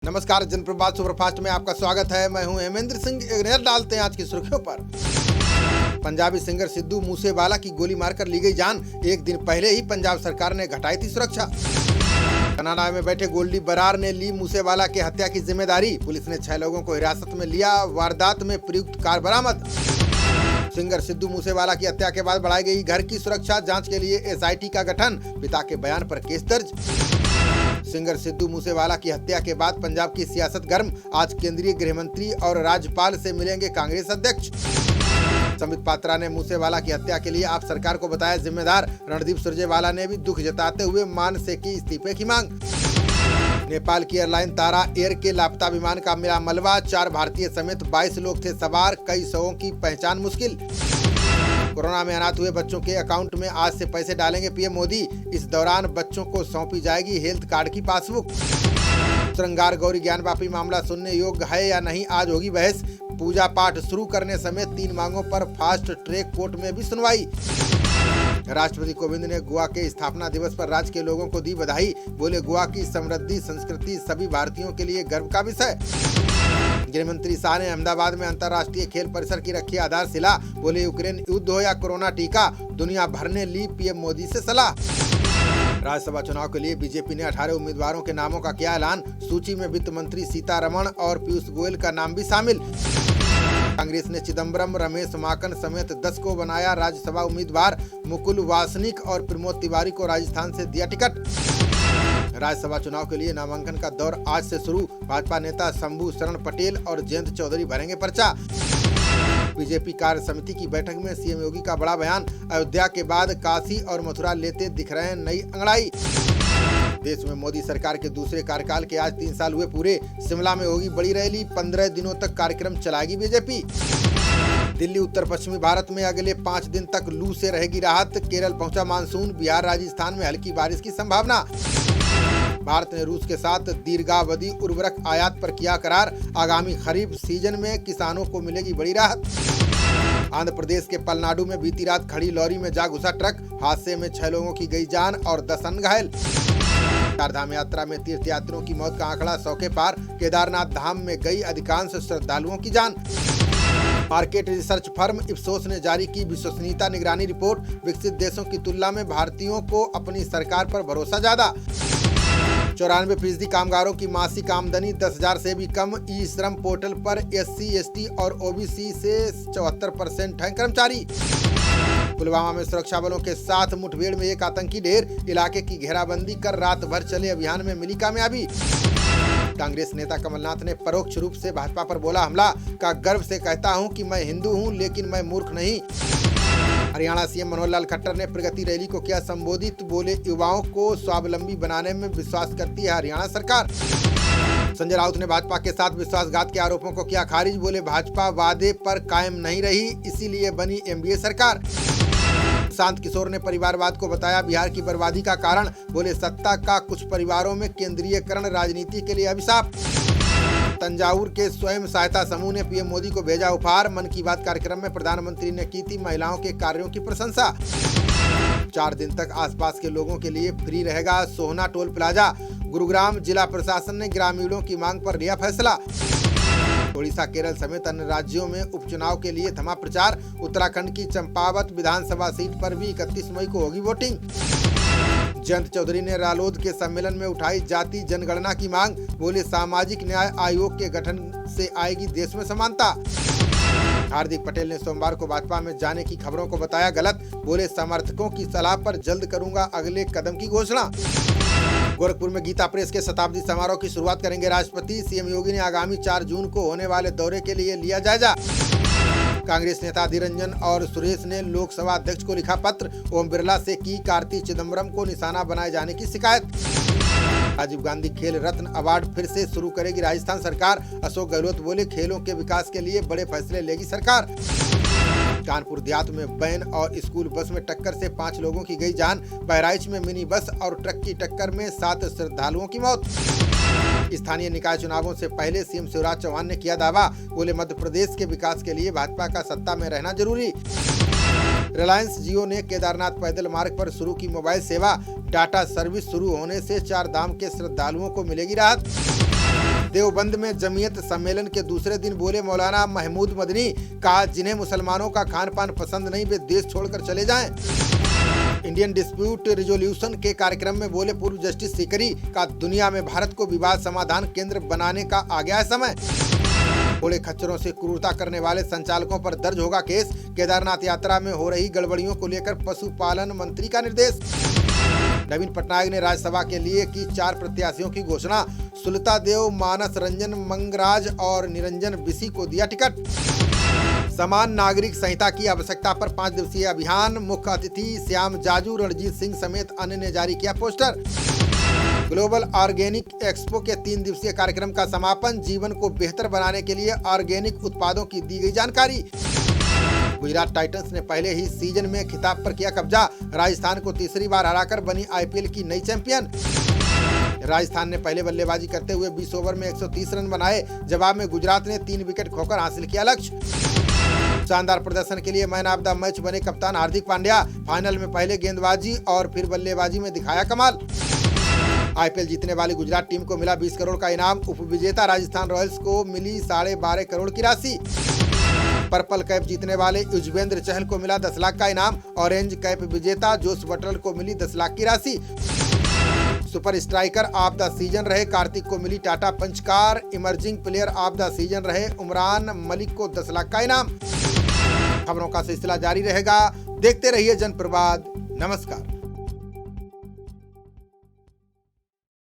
नमस्कार, जनप्रभात सुपरफास्ट में आपका स्वागत है। मैं हूं हेमेंद्र सिंह। एक नजर डालते हैं आज की सुर्खियों पर। पंजाबी सिंगर सिद्धू मूसेवाला की गोली मारकर ली गई जान। एक दिन पहले ही पंजाब सरकार ने घटाई थी सुरक्षा। कनाडा में बैठे गोल्डी बरार ने ली मूसेवाला की हत्या की जिम्मेदारी। पुलिस ने 6 लोगों को हिरासत में लिया। वारदात में प्रयुक्त कार बरामद। सिंगर सिद्धू मूसेवाला की हत्या के बाद बढ़ाई गई घर की सुरक्षा। जांच के लिए एसआईटी का गठन। पिता के बयान पर केस दर्ज। सिंगर सिद्धू मूसेवाला की हत्या के बाद पंजाब की सियासत गर्म। आज केंद्रीय गृह मंत्री और राज्यपाल से मिलेंगे कांग्रेस अध्यक्ष। संबित पात्रा ने मूसेवाला की हत्या के लिए आप सरकार को बताया जिम्मेदार। रणदीप सुरजेवाला ने भी दुख जताते हुए मान से की इस्तीफे की मांग। नेपाल की एयरलाइन तारा एयर के लापता विमान का मिला मलबा। 4 भारतीय समेत 22 लोग थे सवार। कई शवों की पहचान मुश्किल। कोरोना में अनाथ हुए बच्चों के अकाउंट में आज से पैसे डालेंगे पीएम मोदी। इस दौरान बच्चों को सौंपी जाएगी हेल्थ कार्ड की पासबुक। श्रृंगार गौरी ज्ञान वापी मामला सुनने योग्य है या नहीं, आज होगी बहस। पूजा पाठ शुरू करने समेत 3 मांगों पर फास्ट ट्रैक कोर्ट में भी सुनवाई। राष्ट्रपति कोविंद ने गोवा के स्थापना दिवस पर राज्य के लोगों को दी बधाई। बोले, गोवा की समृद्धि संस्कृति सभी भारतीयों के लिए गर्व का विषय। गृह मंत्री शाह ने अहमदाबाद में अंतर्राष्ट्रीय खेल परिसर की रखी आधारशिला। बोले, यूक्रेन युद्ध हो या कोरोना टीका, दुनिया भर ने ली पीएम मोदी से सलाह। राज्यसभा चुनाव के लिए बीजेपी ने 18 उम्मीदवारों के नामों का किया ऐलान। सूची में वित्त मंत्री सीतारमण और पीयूष गोयल का नाम भी शामिल। कांग्रेस ने चिदम्बरम, रमेश माकन समेत 10 को बनाया राज्यसभा उम्मीदवार। मुकुल वासनिक और प्रमोद तिवारी को राजस्थान से दिया टिकट। राज्यसभा चुनाव के लिए नामांकन का दौर आज से शुरू। भाजपा नेता शंभू शरण पटेल और जयंत चौधरी भरेंगे पर्चा। बीजेपी कार्य समिति की बैठक में सीएम योगी का बड़ा बयान। अयोध्या के बाद काशी और मथुरा लेते दिख रहे हैं नई अंगड़ाई। देश में मोदी सरकार के दूसरे कार्यकाल के आज 3 साल हुए पूरे। शिमला में होगी बड़ी रैली। 15 दिनों तक कार्यक्रम चलाएगी बीजेपी। दिल्ली उत्तर पश्चिमी भारत में अगले 5 दिन तक लू से रहेगी राहत। केरल पहुंचा मानसून। बिहार राजस्थान में हल्की बारिश की संभावना। भारत ने रूस के साथ दीर्घावधि उर्वरक आयात पर किया करार। आगामी खरीफ सीजन में किसानों को मिलेगी बड़ी राहत। आंध्र प्रदेश के पलनाडु में बीती रात खड़ी लॉरी में जा घुसा ट्रक। हादसे में 6 लोगों की गई जान और 10 अन्य घायल। चारधाम यात्रा में तीर्थयात्रियों की मौत का आंकड़ा 100 के पार। केदारनाथ धाम में गई अधिकांश श्रद्धालुओं की जान। मार्केट रिसर्च फर्म इप्सोस ने जारी की विश्वसनीयता निगरानी रिपोर्ट। विकसित देशों की तुलना में भारतीयों को अपनी सरकार पर भरोसा ज्यादा। 94% कामगारों की मासिक आमदनी 10,000 से भी कम। ई श्रम पोर्टल पर SC, ST और OBC से 74% हैं कर्मचारी। पुलवामा में सुरक्षा बलों के साथ मुठभेड़ में एक आतंकी ढेर। इलाके की घेराबंदी कर रात भर चले अभियान में मिली कामयाबी। कांग्रेस नेता कमलनाथ ने परोक्ष रूप से भाजपा पर बोला हमला। का गर्व से कहता हूं कि मैं हिंदू हूं, लेकिन मैं मूर्ख नहीं। हरियाणा सीएम मनोहर लाल खट्टर ने प्रगति रैली को किया संबोधित। बोले, युवाओं को स्वावलंबी बनाने में विश्वास करती है हरियाणा सरकार। संजय राउत ने भाजपा के साथ विश्वासघात के आरोपों को किया खारिज। बोले, भाजपा वादे पर कायम नहीं रही, इसीलिए बनी एनडीए सरकार। शांत किशोर ने परिवारवाद को बताया बिहार की बर्बादी का कारण। बोले, सत्ता का कुछ परिवारों में केंद्रीयकरण राजनीति के लिए अभिशाप। तंजावुर के स्वयं सहायता समूह ने पीएम मोदी को भेजा उपहार। मन की बात कार्यक्रम में प्रधानमंत्री ने की थी महिलाओं के कार्यों की प्रशंसा। 4 दिन तक आसपास के लोगों के लिए फ्री रहेगा सोहना टोल प्लाजा। गुरुग्राम जिला प्रशासन ने ग्रामीणों की मांग पर लिया फैसला। ओडिशा, केरल समेत अन्य राज्यों में उपचुनाव के लिए थमा प्रचार। उत्तराखंड की चंपावत विधानसभा सीट पर भी 31 मई को होगी वोटिंग। जयंत चौधरी ने रालोद के सम्मेलन में उठाई जाति जनगणना की मांग। बोले, सामाजिक न्याय आयोग के गठन से आएगी देश में समानता। हार्दिक पटेल ने सोमवार को भाजपा में जाने की खबरों को बताया गलत। बोले, समर्थकों की सलाह पर जल्द करूंगा अगले कदम की घोषणा। गोरखपुर में गीता प्रेस के शताब्दी समारोह की शुरुआत करेंगे राष्ट्रपति। सीएम योगी ने आगामी 4 जून को होने वाले दौरे के लिए लिया जायजा। कांग्रेस नेता अधीर रंजन और सुरेश ने लोकसभा अध्यक्ष को लिखा पत्र। ओम बिरला से की कार्ति चिदम्बरम को निशाना बनाए जाने की शिकायत। राजीव गांधी खेल रत्न अवार्ड फिर से शुरू करेगी राजस्थान सरकार। अशोक गहलोत बोले, खेलों के विकास के लिए बड़े फैसले लेगी सरकार। कानपुर देहात में वैन और स्कूल बस में टक्कर से 5 लोगों की गई जान। बहराइच में मिनी बस और ट्रक की टक्कर में 7 श्रद्धालुओं की मौत। स्थानीय निकाय चुनावों से पहले सीएम शिवराज चौहान ने किया दावा। बोले, मध्य प्रदेश के विकास के लिए भाजपा का सत्ता में रहना जरूरी। रिलायंस जियो ने केदारनाथ पैदल मार्ग पर शुरू की मोबाइल सेवा। डाटा सर्विस शुरू होने से 4 धाम के श्रद्धालुओं को मिलेगी राहत। देवबंद में जमीयत सम्मेलन के दूसरे दिन बोले मौलाना महमूद मदनी, कहा जिन्हें मुसलमानों का खान पान पसंद नहीं वे देश छोड़कर चले जाएं। इंडियन डिस्प्यूट रिजोल्यूशन के कार्यक्रम में बोले पूर्व जस्टिस सीकरी, का दुनिया में भारत को विवाद समाधान केंद्र बनाने का आ गया है समय। बोले खच्चरों से क्रूरता करने वाले संचालकों पर दर्ज होगा केस। केदारनाथ यात्रा में हो रही गड़बड़ियों को लेकर पशुपालन मंत्री का निर्देश। नवीन पटनायक ने राज्यसभा के लिए की 4 प्रत्याशियों की घोषणा। सुलता देव, मानस रंजन मंगराज और निरंजन बिसी को दिया टिकट। समान नागरिक संहिता की आवश्यकता पर 5 दिवसीय अभियान। मुख्य अतिथि श्याम जाजू, रणजीत सिंह समेत अन्य ने जारी किया पोस्टर। ग्लोबल ऑर्गेनिक एक्सपो के 3 दिवसीय कार्यक्रम का समापन। जीवन को बेहतर बनाने के लिए ऑर्गेनिक उत्पादों की दी गई जानकारी। गुजरात टाइटंस ने पहले ही सीजन में खिताब पर किया कब्जा। राजस्थान को तीसरी बार हराकर बनी आईपीएल की नई चैंपियन। राजस्थान ने पहले बल्लेबाजी करते हुए 20 ओवर में 130 रन बनाए। जवाब में गुजरात ने 3 विकेट खोकर हासिल किया लक्ष्य। शानदार प्रदर्शन के लिए मैन ऑफ द मैच बने कप्तान हार्दिक पांड्या। फाइनल में पहले गेंदबाजी और फिर बल्लेबाजी में दिखाया कमाल। आईपीएल जीतने वाली गुजरात टीम को मिला 20 करोड़ का इनाम। उपविजेता राजस्थान रॉयल्स को मिली 12.5 करोड़ की राशि। पर्पल कैप जीतने वाले युजवेंद्र चहल को मिला 10 लाख का इनाम। ऑरेंज कैप विजेता जोस बटलर को मिली 10 लाख की राशि। Super striker of the season रहे कार्तिक को मिली Tata Punch car. Emerging player of the season रहे उमरान मलिक को 10 लाख का इनाम। खबरों का सिलसिला जारी रहेगा, देखते रहिए जनप्रवाद। नमस्कार।